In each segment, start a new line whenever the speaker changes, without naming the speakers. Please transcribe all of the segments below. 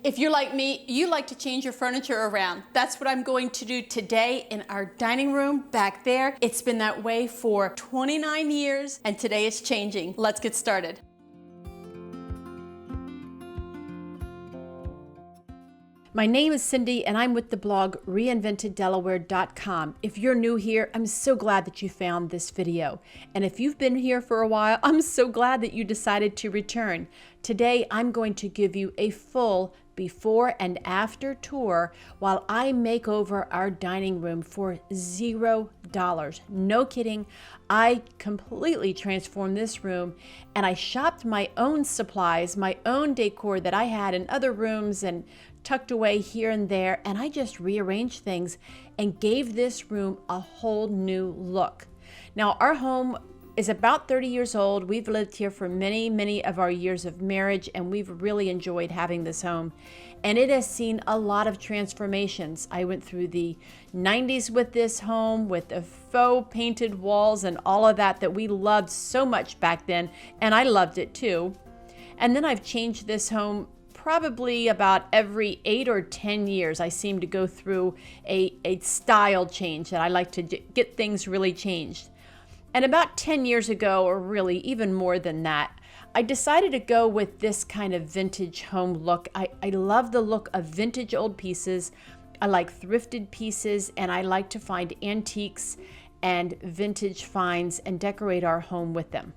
If you're like me, you like to change your furniture around. That's what I'm going to do today in our dining room back there. It's been that way for 29 years and today it's changing. Let's get started. My name is Cindy and I'm with the blog reinventeddelaware.com. If you're new here, I'm so glad that you found this video. And if you've been here for a while, I'm so glad that you decided to return. Today, I'm going to give you a full before and after tour while I make over our dining room for $0. No kidding. I completely transformed this room and I shopped my own supplies, my own decor that I had in other rooms and tucked away here and there, and I just rearranged things and gave this room a whole new look. Now, our home is about 30 years old. We've lived here for many of our years of marriage, and we've really enjoyed having this home. And it has seen a lot of transformations. I went through the 90s with this home, with the faux painted walls and all of that we loved so much back then, and I loved it too. And then I've changed this home probably about every 8 or 10 years. I seem to go through a style change, and I like to get things really changed. And about 10 years ago, or really even more than that, I decided to go with this kind of vintage home look. I love the look of vintage old pieces. I like thrifted pieces, and I like to find antiques and vintage finds and decorate our home with them.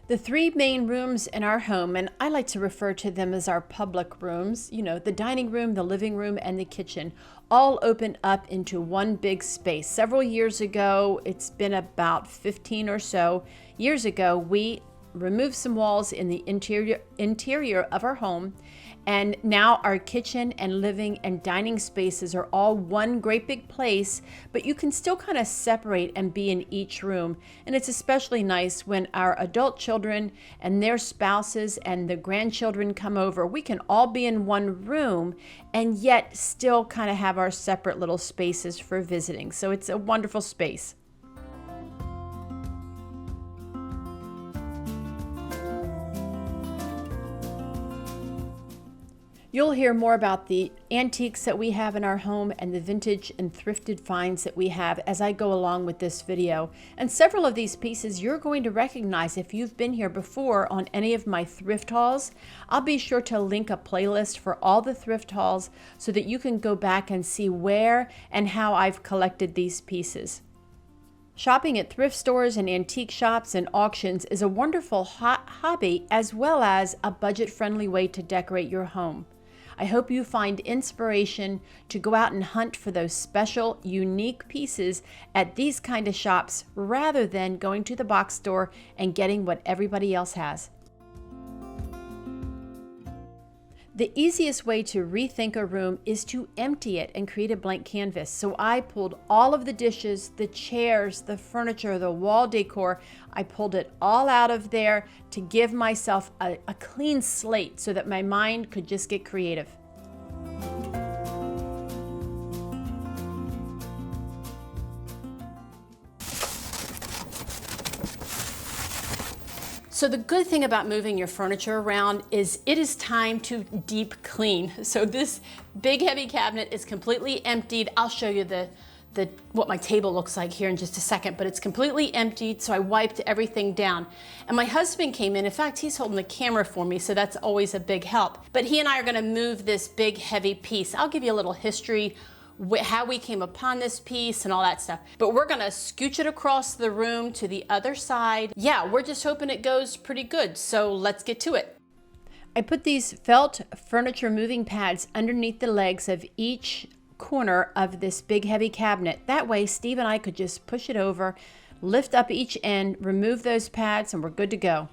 The three main rooms in our home, and I like to refer to them as our public rooms, the dining room, the living room, and the kitchen, all open up into one big space. Several years ago, it's been about 15 or so years ago, we removed some walls in the interior of our home, and now our kitchen and living and dining spaces are all one great big place, but you can still kind of separate and be in each room. And it's especially nice when our adult children and their spouses and the grandchildren come over. We can all be in one room and yet still kind of have our separate little spaces for visiting. So it's a wonderful space. You'll hear more about the antiques that we have in our home and the vintage and thrifted finds that we have as I go along with this video. And several of these pieces you're going to recognize if you've been here before on any of my thrift hauls. I'll be sure to link a playlist for all the thrift hauls so that you can go back and see where and how I've collected these pieces. Shopping at thrift stores and antique shops and auctions is a wonderful hobby as well as a budget-friendly way to decorate your home. I hope you find inspiration to go out and hunt for those special, unique pieces at these kind of shops rather than going to the box store and getting what everybody else has. The easiest way to rethink a room is to empty it and create a blank canvas. So I pulled all of the dishes, the chairs, the furniture, the wall decor. I pulled it all out of there to give myself a clean slate so that my mind could just get creative. So the good thing about moving your furniture around is it is time to deep clean. So this big heavy cabinet is completely emptied. I'll show you what my table looks like here in just a second, but it's completely emptied, so I wiped everything down. And my husband came in fact, he's holding the camera for me, so that's always a big help. But he and I are gonna move this big heavy piece. I'll give you a little history, how we came upon this piece and all that stuff. But we're gonna scooch it across the room to the other side. Yeah, we're just hoping it goes pretty good, so let's get to it. I put these felt furniture moving pads underneath the legs of each corner of this big heavy cabinet. That way Steve and I could just push it over, lift up each end, remove those pads, and we're good to go.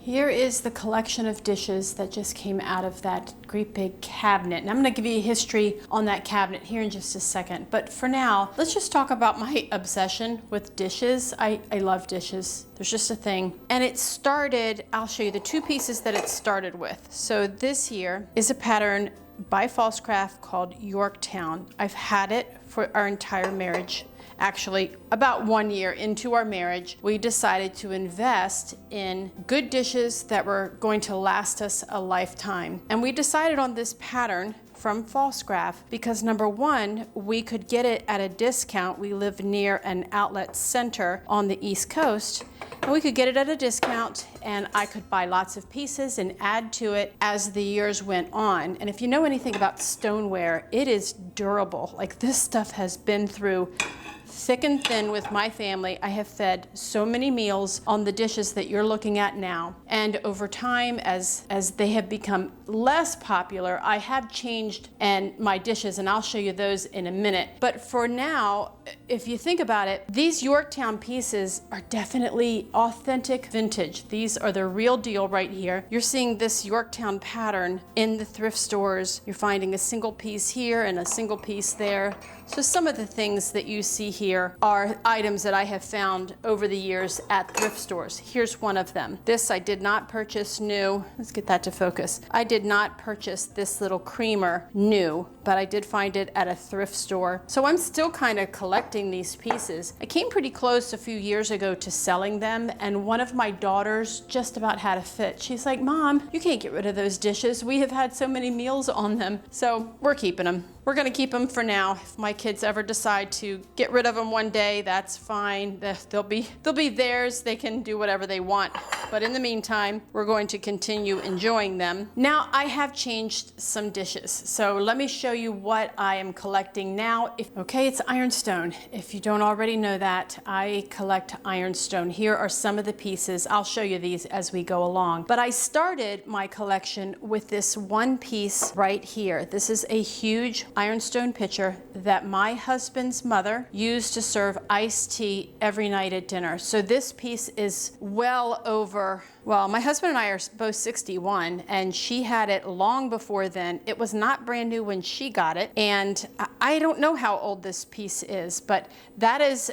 Here is the collection of dishes that just came out of that great big cabinet. And I'm gonna give you a history on that cabinet here in just a second. But for now, let's just talk about my obsession with dishes. I love dishes. There's just a thing. And it started, I'll show you the two pieces that it started with. So this here is a pattern by Falscraft called Yorktown. I've had it for our entire marriage. Actually, about 1 year into our marriage, we decided to invest in good dishes that were going to last us a lifetime. And we decided on this pattern from Falscraft because number one, we could get it at a discount. We live near an outlet center on the East Coast, and we could get it at a discount, and I could buy lots of pieces and add to it as the years went on. And if you know anything about stoneware, it is durable. Like, this stuff has been through thick and thin with my family. I have fed so many meals on the dishes that you're looking at now. And over time, as they have become less popular, I have changed my dishes, and I'll show you those in a minute. But for now, if you think about it, these Yorktown pieces are definitely authentic vintage. These are the real deal right here. You're seeing this Yorktown pattern in the thrift stores. You're finding a single piece here and a single piece there. So some of the things that you see here are items that I have found over the years at thrift stores. Here's one of them. This I did not purchase new. Let's get that to focus. I did not purchase this little creamer new, but I did find it at a thrift store. So I'm still kind of collecting these pieces. I came pretty close a few years ago to selling them, and one of my daughters just about had a fit. She's like, "Mom, you can't get rid of those dishes. We have had so many meals on them." So we're keeping them. We're gonna keep them for now. If my kids ever decide to get rid of them one day, that's fine. They'll be theirs. They can do whatever they want. But in the meantime, we're going to continue enjoying them. Now, I have changed some dishes. So let me show you what I am collecting now. Okay, it's ironstone. If you don't already know that, I collect ironstone. Here are some of the pieces. I'll show you these as we go along. But I started my collection with this one piece right here. This is a huge ironstone pitcher that my husband's mother used to serve iced tea every night at dinner. So this piece is well over, well, my husband and I are both 61, and she had it long before then. It was not brand new when she got it, and I don't know how old this piece is, but that is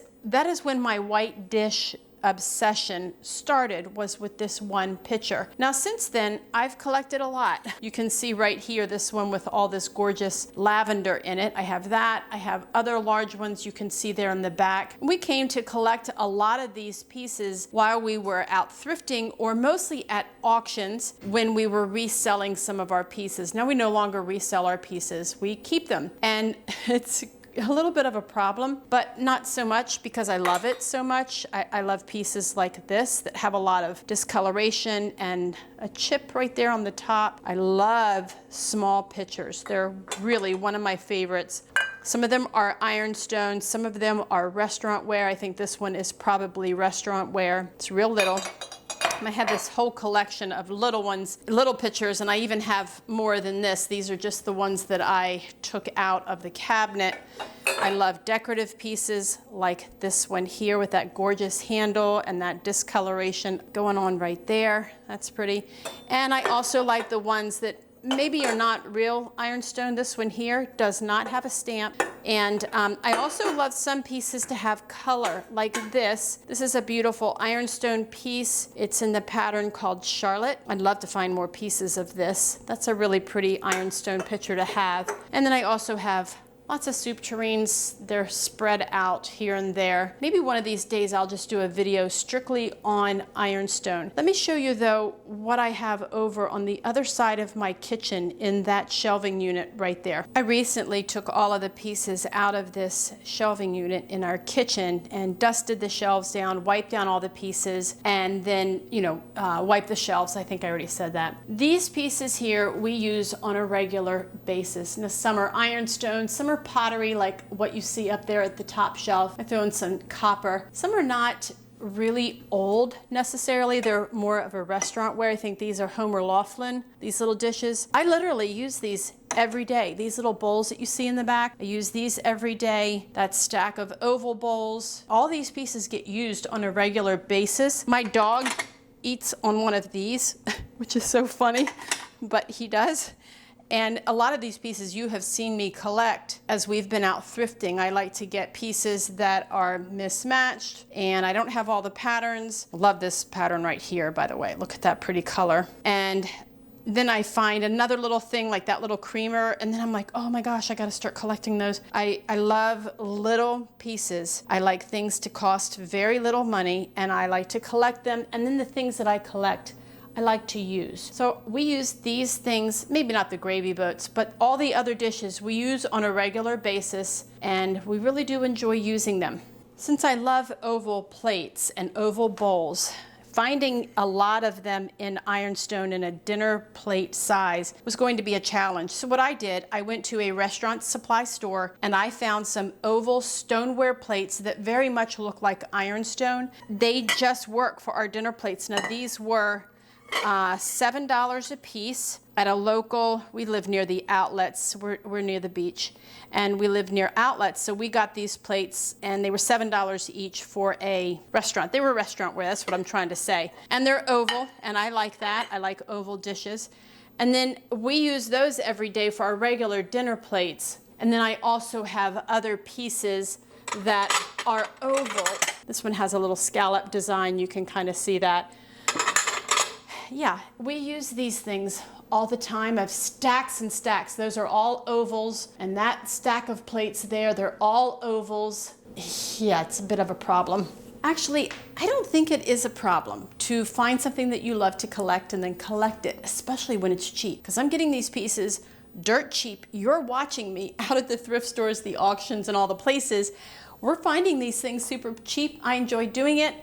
when my white dish obsession started, was with this one pitcher. Now since then, I've collected a lot. You can see right here, this one with all this gorgeous lavender in it. I have that. I have other large ones you can see there in the back. We came to collect a lot of these pieces while we were out thrifting, or mostly at auctions when we were reselling some of our pieces. Now we no longer resell our pieces. We keep them. And it's a little bit of a problem, but not so much because I love it so much. I love pieces like this that have a lot of discoloration and a chip right there on the top. I love small pitchers. They're really one of my favorites. Some of them are ironstone, some of them are restaurant ware. I think this one is probably restaurant ware. It's real little. I have this whole collection of little ones, little pitchers, and I even have more than this. These are just the ones that I took out of the cabinet. I love decorative pieces like this one here with that gorgeous handle and that discoloration going on right there. That's pretty. And I also like the ones that maybe are not real ironstone. This one here does not have a stamp. And I also love some pieces to have color, like this. This is a beautiful ironstone piece. It's in the pattern called Charlotte. I'd love to find more pieces of this. That's a really pretty ironstone pitcher to have. And then I also have lots of soup tureens. They're spread out here and there. Maybe one of these days I'll just do a video strictly on ironstone. Let me show you though what I have over on the other side of my kitchen in that shelving unit right there. I recently took all of the pieces out of this shelving unit in our kitchen and dusted the shelves down, wiped down all the pieces, and then, wiped the shelves. I think I already said that. These pieces here we use on a regular basis. Now, some are ironstone, some are pottery like what you see up there at the top shelf. I throw in some copper. Some are not really old necessarily. They're more of a restaurant ware. I think these are Homer Laughlin, these little dishes. I literally use these every day. These little bowls that you see in the back, I use these every day. That stack of oval bowls. All these pieces get used on a regular basis. My dog eats on one of these, which is so funny, but he does. And a lot of these pieces you have seen me collect as we've been out thrifting. I like to get pieces that are mismatched, and I don't have all the patterns. Love this pattern right here, by the way. Look at that pretty color. And then I find another little thing like that little creamer, and then I'm like, oh my gosh, I gotta start collecting those. I love little pieces. I like things to cost very little money, and I like to collect them. And then the things that I collect, I like to use. So we use these things, maybe not the gravy boats, but all the other dishes we use on a regular basis, and we really do enjoy using them. Since I love oval plates and oval bowls, finding a lot of them in ironstone in a dinner plate size was going to be a challenge. So what I did, I went to a restaurant supply store and I found some oval stoneware plates that very much look like ironstone. They just work for our dinner plates. Now these were $7 a piece at a local. We live near the outlets. We're near the beach, and we live near outlets, so we got these plates, and they were $7 each for a restaurant. They were restaurant ware, that's what I'm trying to say. And they're oval, and I like that. I like oval dishes. And then we use those every day for our regular dinner plates. And then I also have other pieces that are oval. This one has a little scallop design. You can kind of see that. Yeah, we use these things all the time. I have stacks and stacks. Those are all ovals, and that stack of plates there, they're all ovals. Yeah, it's a bit of a problem. Actually, I don't think it is a problem to find something that you love to collect and then collect it, especially when it's cheap, because I'm getting these pieces dirt cheap. You're watching me out at the thrift stores, the auctions, and all the places. We're finding these things super cheap. I enjoy doing it.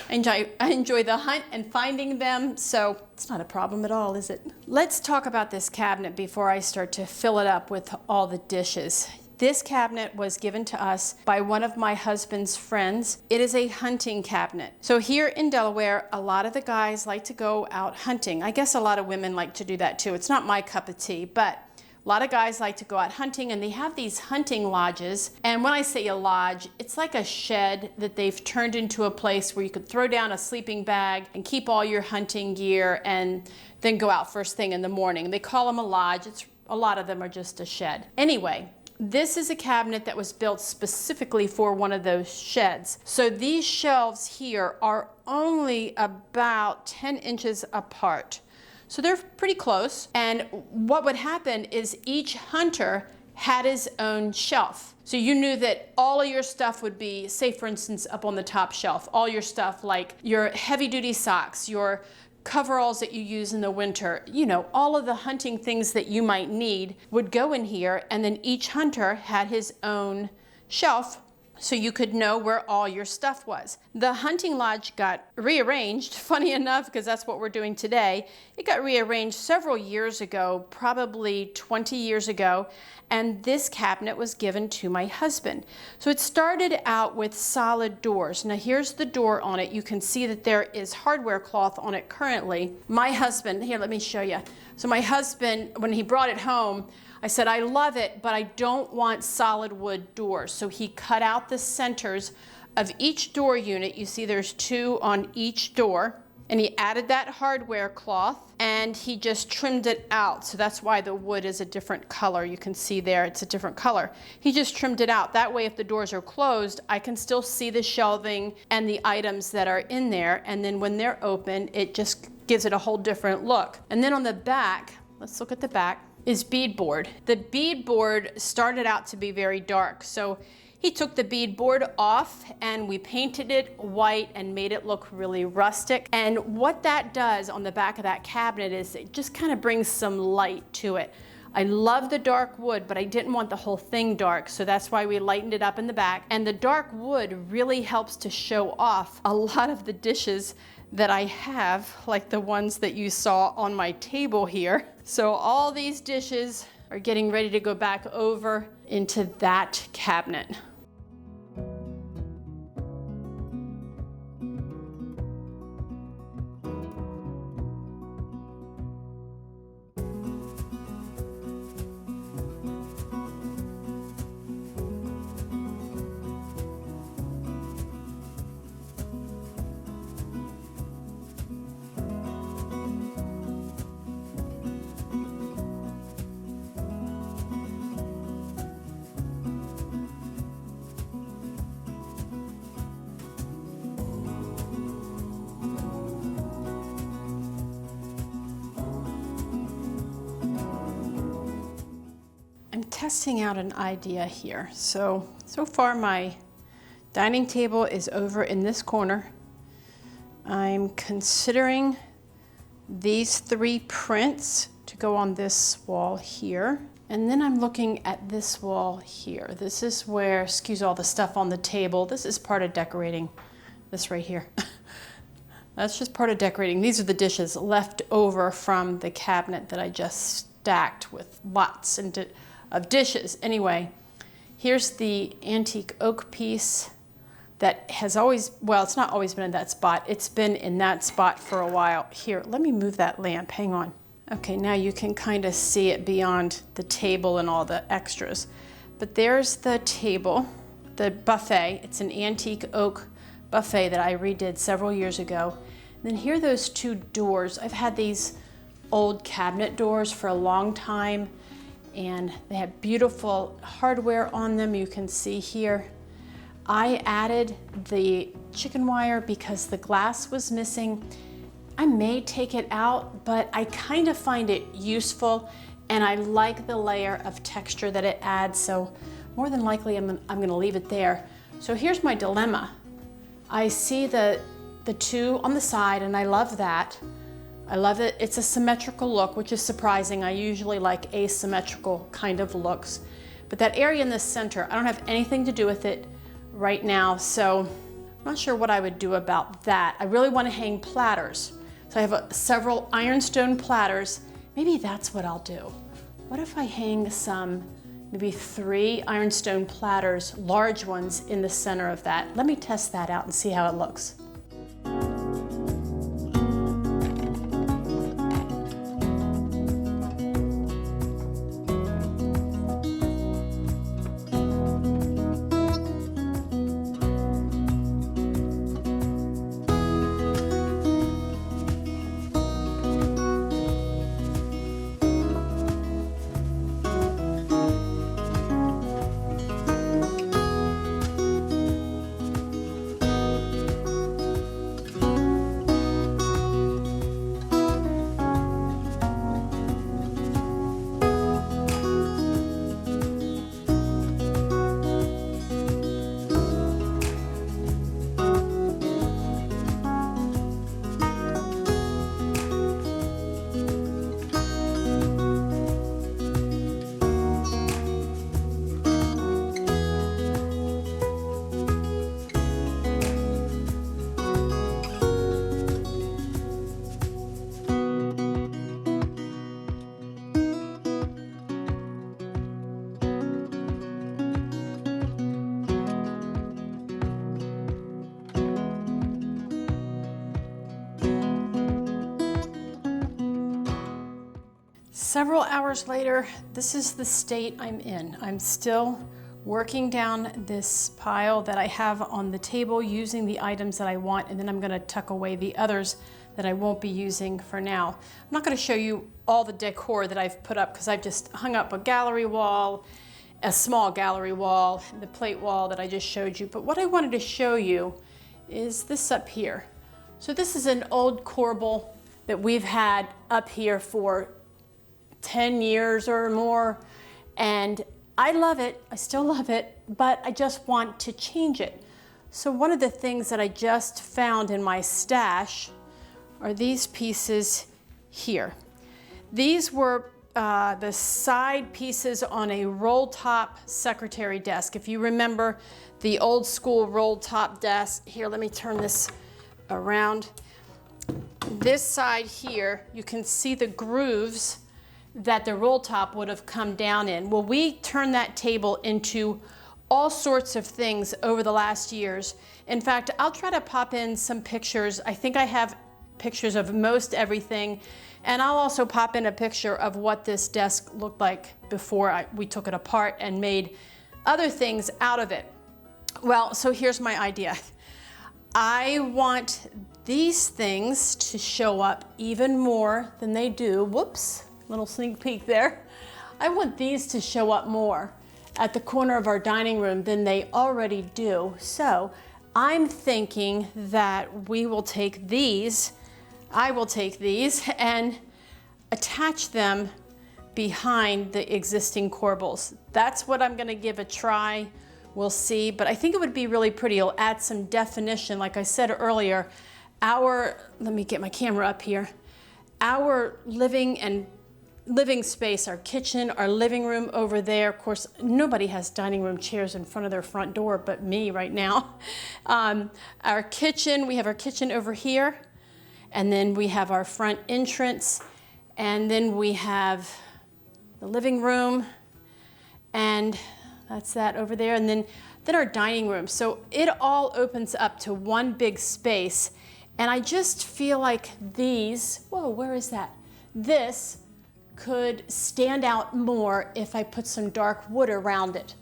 I enjoy the hunt and finding them, so it's not a problem at all, is it? Let's talk about this cabinet before I start to fill it up with all the dishes. This cabinet was given to us by one of my husband's friends. It is a hunting cabinet. So here in Delaware, a lot of the guys like to go out hunting. I guess a lot of women like to do that too. It's not my cup of tea, but a lot of guys like to go out hunting, and they have these hunting lodges. And when I say a lodge, it's like a shed that they've turned into a place where you could throw down a sleeping bag and keep all your hunting gear and then go out first thing in the morning. They call them a lodge. A lot of them are just a shed. Anyway, this is a cabinet that was built specifically for one of those sheds. So these shelves here are only about 10 inches apart. So they're pretty close, and what would happen is each hunter had his own shelf. So you knew that all of your stuff would be, say for instance, up on the top shelf. All your stuff like your heavy-duty socks, your coveralls that you use in the winter, you know, all of the hunting things that you might need would go in here, and then each hunter had his own shelf so you could know where all your stuff was. The hunting lodge got rearranged, funny enough, because that's what we're doing today. It got rearranged several years ago, probably 20 years ago, and this cabinet was given to my husband. So it started out with solid doors. Now here's the door on it. You can see that there is hardware cloth on it currently. My husband, here, let me show you. So my husband, when he brought it home, I said, I love it, but I don't want solid wood doors. So he cut out the centers of each door unit. You see there's 2 on each door. And he added that hardware cloth, and he just trimmed it out. So that's why the wood is a different color. You can see there, it's a different color. He just trimmed it out. That way, if the doors are closed, I can still see the shelving and the items that are in there. And then when they're open, it just gives it a whole different look. And then on the back, let's look at the back, is beadboard. The beadboard started out to be very dark. So he took the beadboard off and we painted it white and made it look really rustic. And what that does on the back of that cabinet is it just kind of brings some light to it. I love the dark wood, but I didn't want the whole thing dark, so that's why we lightened it up in the back. And the dark wood really helps to show off a lot of the dishes that I have, like the ones that you saw on my table here. So all these dishes are getting ready to go back over into that cabinet. testing out an idea here. So far my dining table is over in this corner. I'm considering these 3 prints to go on this wall here. And then I'm looking at this wall here. This is where, excuse all the stuff on the table. This is part of decorating, this right here. That's just part of decorating. These are the dishes left over from the cabinet that I just stacked with lots of dishes. Anyway, here's the antique oak piece that has always, well, it's not always been in that spot. It's been in that spot for a while. Here, let me move that lamp, hang on. Okay, now you can kind of see it beyond the table and all the extras. But there's the table, the buffet. It's an antique oak buffet that I redid several years ago. And then here are those 2 doors. I've had these old cabinet doors for a long time, and they have beautiful hardware on them. You can see here. I added the chicken wire because the glass was missing. I may take it out, but I kind of find it useful, and I like the layer of texture that it adds, so more than likely I'm gonna leave it there. So here's my dilemma. I see the 2 on the side, and I love that. I love it. It's a symmetrical look, which is surprising. I usually like asymmetrical kind of looks. But that area in the center, I don't have anything to do with it right now, so I'm not sure what I would do about that. I really want to hang platters. So I have several ironstone platters. Maybe that's what I'll do. What if I hang some, maybe 3 ironstone platters, large ones, in the center of that? Let me test that out and see how it looks. Several hours later, this is the state I'm in. I'm still working down this pile that I have on the table using the items that I want, and then I'm gonna tuck away the others that I won't be using for now. I'm not gonna show you all the decor that I've put up because I've just hung up a gallery wall, a small gallery wall, the plate wall that I just showed you. But what I wanted to show you is this up here. So this is an old corbel that we've had up here for 10 years or more, and I love it. I still love it, but I just want to change it. So one of the things that I just found in my stash are these pieces here. These were the side pieces on a roll top secretary desk. If you remember the old school roll top desk, here, let me turn this around. This side here, you can see the grooves that the roll top would have come down in. Well, we turned that table into all sorts of things over the last years. In fact, I'll try to pop in some pictures. I think I have pictures of most everything, and I'll also pop in a picture of what this desk looked like before we took it apart and made other things out of it. Well, so here's my idea. I want these things to show up even more than they do. Whoops. Little sneak peek there. I want these to show up more at the corner of our dining room than they already do. So I'm thinking that we will take these, I will take these and attach them behind the existing corbels. That's what I'm gonna give a try. We'll see, but I think it would be really pretty. It'll add some definition. Like I said earlier, let me get my camera up here. Our living space, our kitchen, our living room over there. Of course, nobody has dining room chairs in front of their front door but me right now. Our kitchen, we have our kitchen over here, and then we have our front entrance, and then we have the living room, and that's that over there, and then our dining room. So it all opens up to one big space, and I just feel like whoa, where is that? This could stand out more if I put some dark wood around it.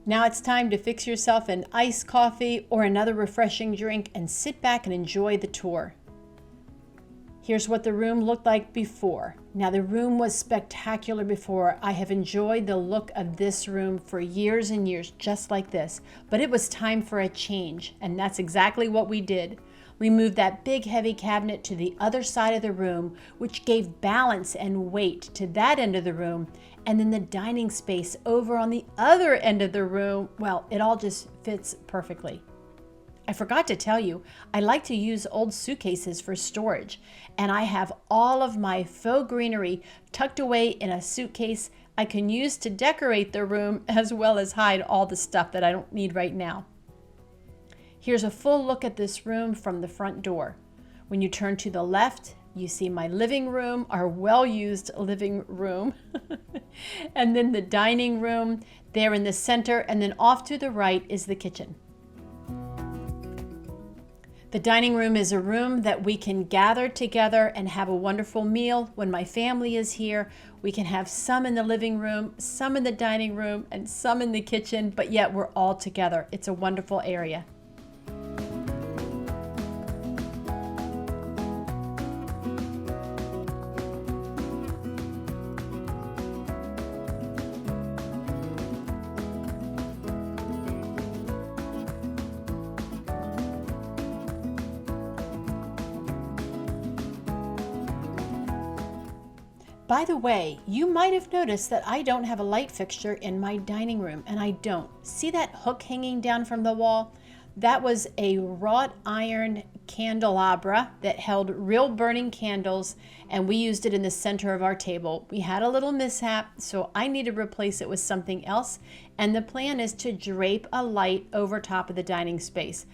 Now it's time to fix yourself an iced coffee or another refreshing drink and sit back and enjoy the tour. Here's what the room looked like before. Now the room was spectacular before. I have enjoyed the look of this room for years and years, just like this. But it was time for a change, and that's exactly what we did. We moved that big heavy cabinet to the other side of the room, which gave balance and weight to that end of the room. And then the dining space over on the other end of the room, well, it all just fits perfectly. I forgot to tell you, I like to use old suitcases for storage, and I have all of my faux greenery tucked away in a suitcase I can use to decorate the room as well as hide all the stuff that I don't need right now. Here's a full look at this room from the front door. When you turn to the left, you see my living room, our well-used living room, and then the dining room there in the center, and then off to the right is the kitchen. The dining room is a room that we can gather together and have a wonderful meal. When my family is here, we can have some in the living room, some in the dining room, and some in the kitchen, but yet we're all together. It's a wonderful area. By the way, you might have noticed that I don't have a light fixture in my dining room, and I don't. See that hook hanging down from the wall? That was a wrought iron candelabra that held real burning candles, and we used it in the center of our table. We had a little mishap, so I need to replace it with something else, and the plan is to drape a light over top of the dining space.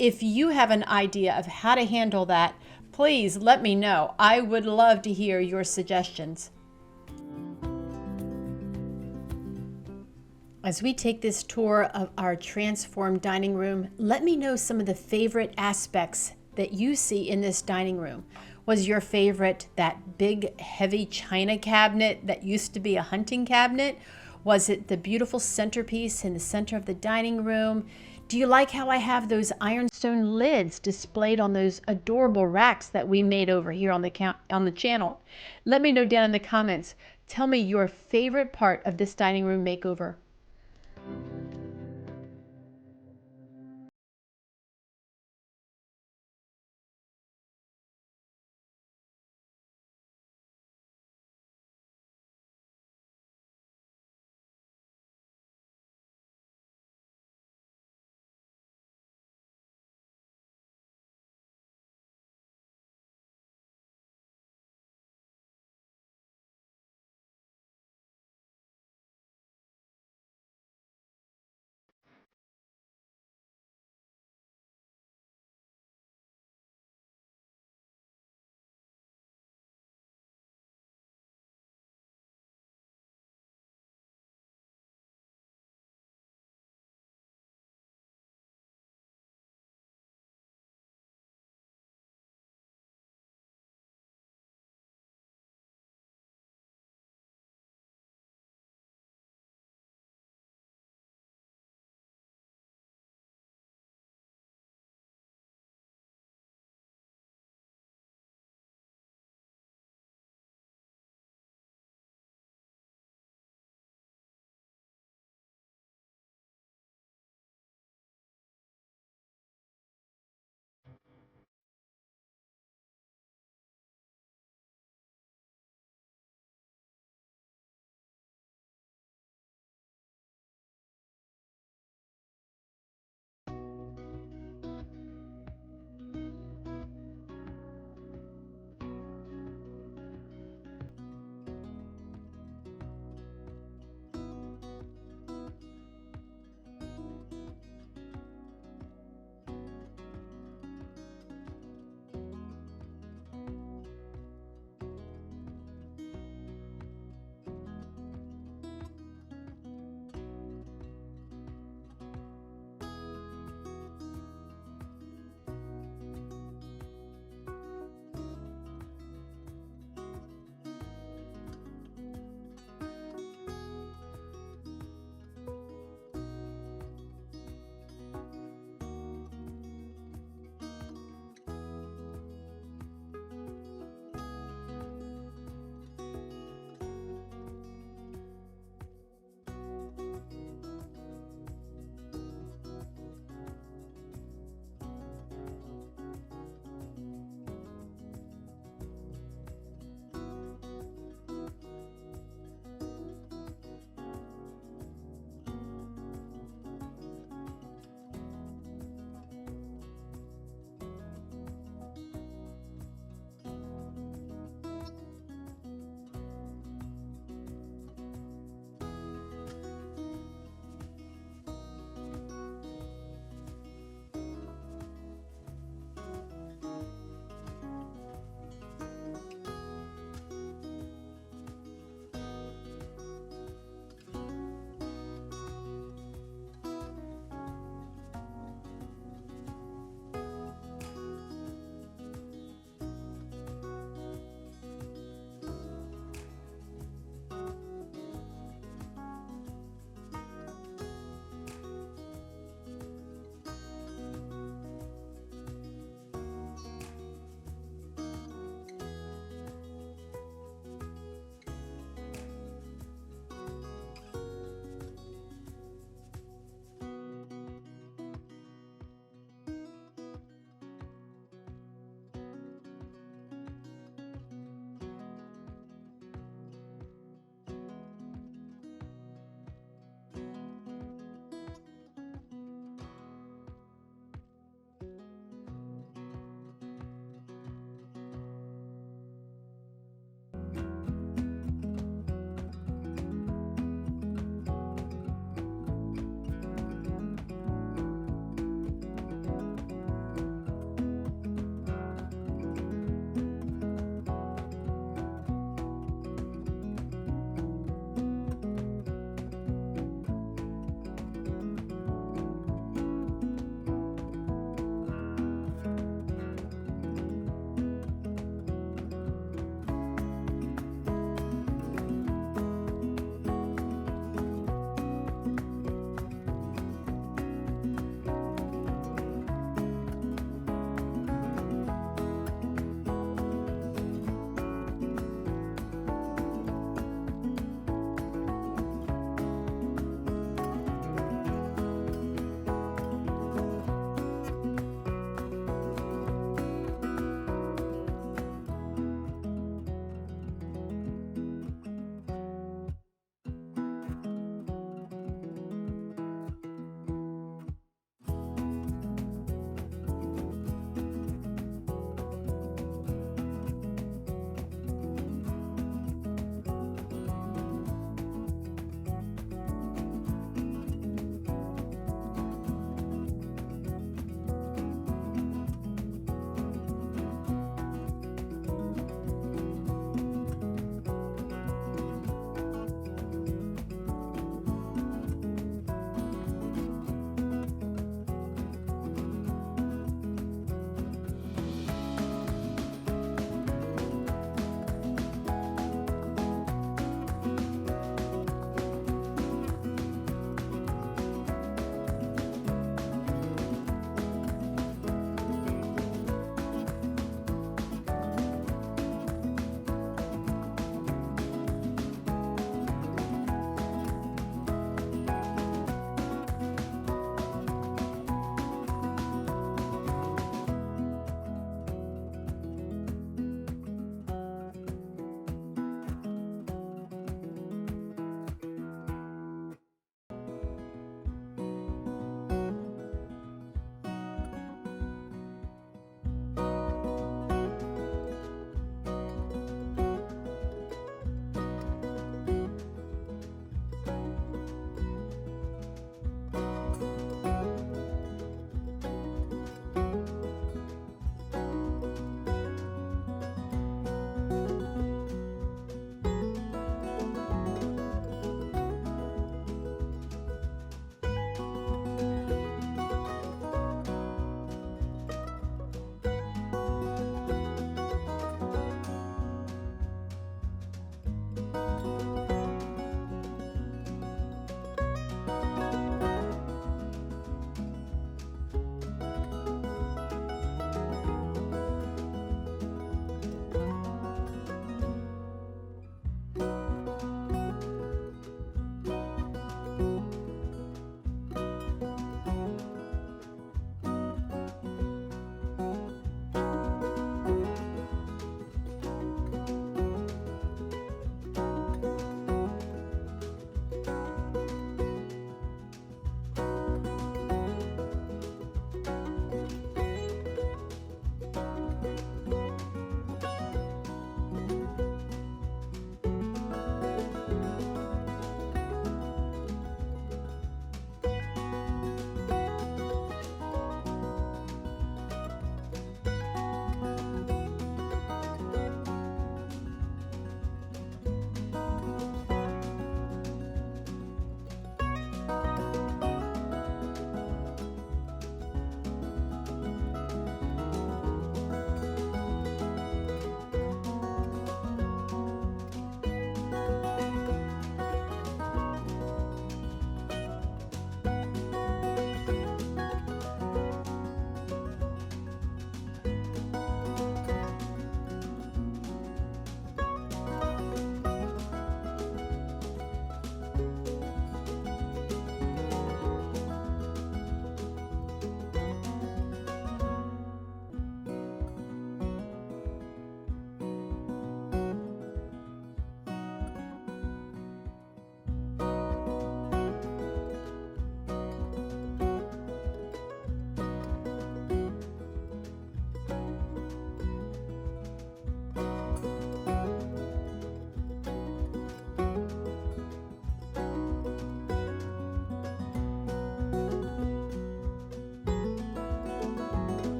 If you have an idea of how to handle that, please let me know. I would love to hear your suggestions. As we take this tour of our transformed dining room, let me know some of the favorite aspects that you see in this dining room. Was your favorite that big, heavy china cabinet that used to be a hunting cabinet? Was it the beautiful centerpiece in the center of the dining room? Do you like how I have those ironstone lids displayed on those adorable racks that we made over here on the channel? Let me know down in the comments. Tell me your favorite part of this dining room makeover.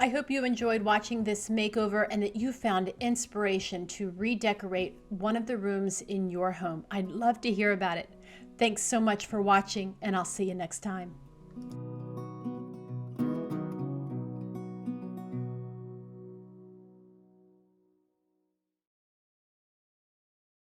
I hope you enjoyed watching this makeover and that you found inspiration to redecorate one of the rooms in your home. I'd love to hear about it. Thanks so much for watching, and I'll see you next time.